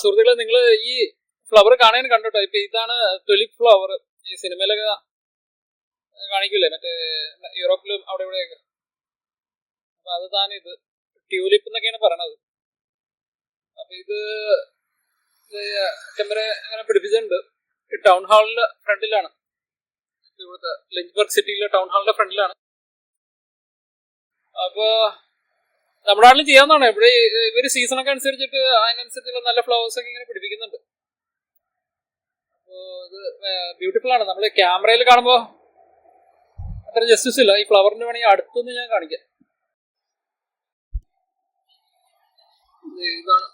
സുഹൃത്തുക്കളെ, നിങ്ങൾ ഈ ഫ്ലവർ കാണാൻ കണ്ടോട്ടോ. ഇപ്പൊ ഇതാണ് ടുലിപ്പ് ഫ്ലവർ. ഈ സിനിമയിലൊക്കെ കാണിക്കൂലേ, മറ്റേ യൂറോപ്പിലും അവിടെ ഇവിടെയൊക്കെ. അപ്പൊ അത് താൻ ഇത് ട്യൂലിപ്പ് എന്നൊക്കെയാണ് പറയണത്. അപ്പൊ ഇത് ടെമ്പറെ അങ്ങനെ പിടിപ്പിച്ചിട്ടുണ്ട്. ടൗൺ ഹാളിന്റെ ഫ്രണ്ടിലാണ്, ഇവിടുത്തെ ലിഞ്ച്ബർഗ് സിറ്റിയിലെ ടൗൺ ഹാളിന്റെ ഫ്രണ്ടിലാണ്. അപ്പൊ നമ്മുടെ നാട്ടിൽ ചെയ്യാവുന്നതാണ്. ഇവിടെ ഇവര് സീസണൊക്കെ അനുസരിച്ചിട്ട് അതിനനുസരിച്ചുള്ള നല്ല ഫ്ലവേഴ്സ് ഒക്കെ ഇങ്ങനെ പിടിപ്പിക്കുന്നുണ്ട്. അപ്പോ ഇത് ബ്യൂട്ടിഫുൾ ആണ്. നമ്മൾ ക്യാമറയിൽ കാണുമ്പോൾ അത്ര ജസ്റ്റിസ് ഇല്ല. ഈ ഫ്ലവറിന് വേണമെങ്കിൽ അടുത്തൊന്ന് ഞാൻ കാണിക്കാം. ഇതാണ്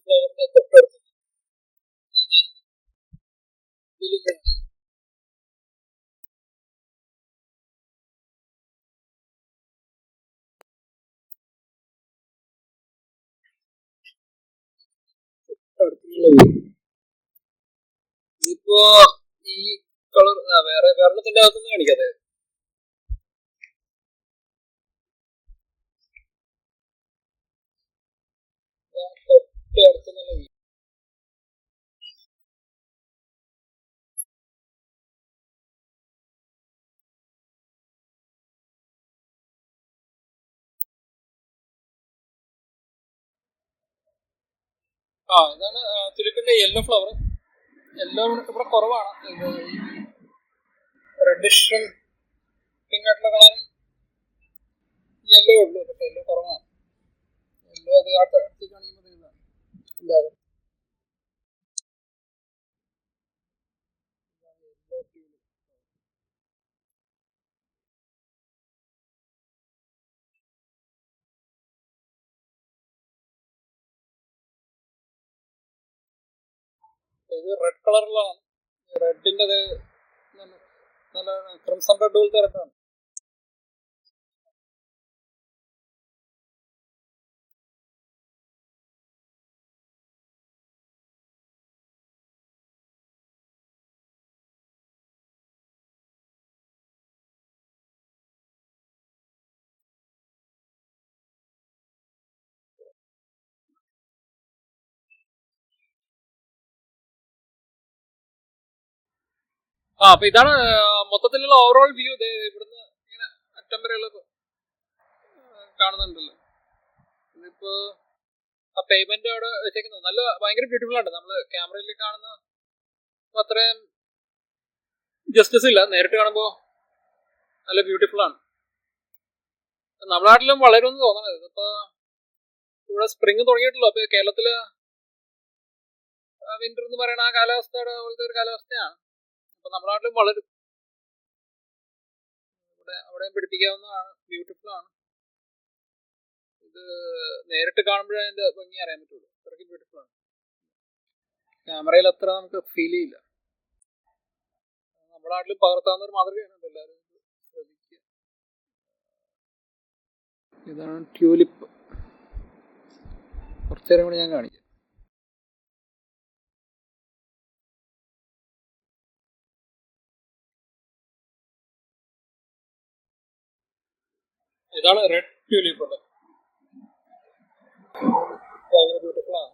ഫ്ലവറിന്റെ തൊട്ടടുത്ത്. ഇതിപ്പോ ഈ കളർ വേറെ വേറെത്തിന്റെ അകത്തൊന്നും കാണിക്കാതെ തൊട്ടടുത്തുള്ള ഇതാണ് തുലിപ്പിന്റെ യെല്ലോ ഫ്ലവർ. യെല്ലോ ഇവിടെ കുറവാണ്. റെഡിഷും പിങ്ക് ആയിട്ടുള്ള കളറും യെല്ലോ ഉള്ളു. പക്ഷെ യെല്ലോ കുറവാണ്. യെല്ലോ അത് അടുത്ത് കാണിക്കുമ്പോൾ ഇതാണ്. ഇത് റെഡ് കളറിലാണ്. റെഡിന്റെ നല്ല ക്രിംസൺ റെഡ് പോലത്തെ റെഡാണ്. അപ്പൊ ഇതാണ് മൊത്തത്തിലുള്ള ഓവറോൾ വ്യൂ. ഇവിടുന്ന് ഇങ്ങനെ അറ്റം വരെയുള്ള കാണുന്നുണ്ടല്ലോ. ഇതിപ്പോ ആ പേയ്മെന്റ് അവിടെ വെച്ചേക്കുന്നത് നല്ല ഭയങ്കര ബ്യൂട്ടിഫുൾ ആണ്. നമ്മള് ക്യാമറയിൽ കാണുന്ന അത്രയും ജസ്റ്റിസ് ഇല്ല. നേരിട്ട് കാണുമ്പോ നല്ല ബ്യൂട്ടിഫുൾ ആണ്. നമ്മുടെ നാട്ടിലും വളരുമെന്ന് തോന്നണത്. ഇതിപ്പോ ഇവിടെ സ്പ്രിങ് തുടങ്ങിയിട്ടുള്ളൂ. അപ്പൊ കേരളത്തില് വിന്റർ എന്ന് പറയുന്ന ആ കാലാവസ്ഥയുടെ പോലത്തെ ഒരു കാലാവസ്ഥയാണ്. അപ്പൊ നമ്മുടെ നാട്ടിലും വളരും. അവിടെയും പിടിപ്പിക്കാവുന്നതാണ്. ബ്യൂട്ടിഫുൾ ആണ്. ഇത് നേരിട്ട് കാണുമ്പോഴേ അതിന്റെ ഭംഗി അറിയാൻ പറ്റുള്ളൂ. അത്രയ്ക്ക് ബ്യൂട്ടിഫുൾ ആണ്. ക്യാമറയിൽ അത്ര നമുക്ക് ഫീൽ ചെയ്യില്ല. നമ്മുടെ നാട്ടിലും പകർത്താവുന്ന ഒരു മാതൃകയാണ്. എല്ലാവരും ശ്രദ്ധിക്കുക. ഇതാണ് ട്യൂലിപ്പ്. കുറച്ചേരം കൂടി ഞാൻ കാണിക്കാം. ഇതാണ് റെഡ് ട്യൂലിപ്പ് ഉണ്ട്. ബ്യൂട്ടിഫുൾ ആണ്.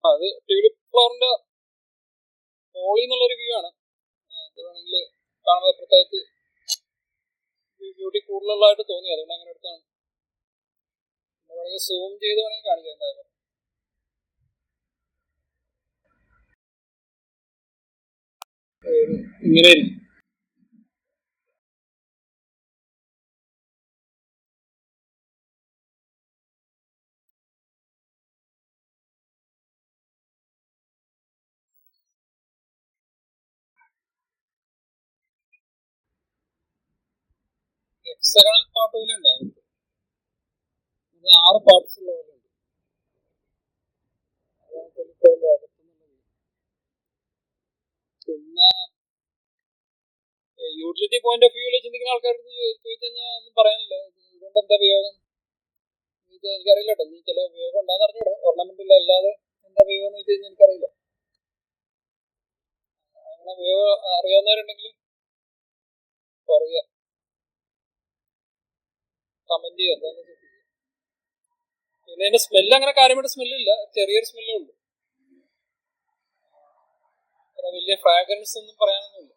അത് ട്യൂലിപ്പ് ഫ്ലവറിന്റെ മോളിൽ നിന്നുള്ളൊരു വ്യൂ ആണ്. ഇത് വേണമെങ്കിൽ കാണുന്നത് പ്രത്യേകിച്ച് ബ്യൂട്ടി കൂടുതലുള്ളതായിട്ട് തോന്നി. അതുകൊണ്ട് അങ്ങനെ എടുത്താണ്. വേണമെങ്കിൽ സൂം ചെയ്ത് വേണമെങ്കിൽ കാണിക്കാം. എന്തായാലും ഇങ്ങനെ ആയിരിക്കും. ഹെക്സഗണൽ പാർട്ട് പോലെ ഉണ്ടാകും. 6 പാർട്സ് ഉള്ള പോലെ ഉണ്ട്. പിന്നെ യൂട്ടിലിറ്റി പോയിന്റ് ഓഫ് വ്യൂവിൽ ചിന്തിക്കുന്ന ആൾക്കാർക്ക് ചോദിച്ചു കഴിഞ്ഞാൽ ഒന്നും പറയാനില്ല. ഇതുകൊണ്ട് എന്താ ഉപയോഗം ഇത് എനിക്കറിയില്ല കേട്ടോ. നീ ചില ഉപയോഗം ഉണ്ടാകുന്ന അറിഞ്ഞൂടാ. ഓർണമെന്റിൽ അല്ലാതെ എന്താ ഉപയോഗം എന്ന് വെച്ച് കഴിഞ്ഞാൽ എനിക്കറിയില്ല. അങ്ങനെ ഉപയോഗം അറിയാവുന്നവരുണ്ടെങ്കിൽ പറയുക, കമന്റ് ചെയ്യുക. എന്താണെന്ന് വെച്ചാൽ. പിന്നെ അതിന്റെ സ്മെല്ല് അങ്ങനെ കാര്യമായിട്ട് സ്മെല്ലില്ല, ചെറിയൊരു സ്മെല്ലേ ഉള്ളൂ. വലിയ ഫ്രാഗ്രൻസ് ഒന്നും പറയാനൊന്നുമില്ല.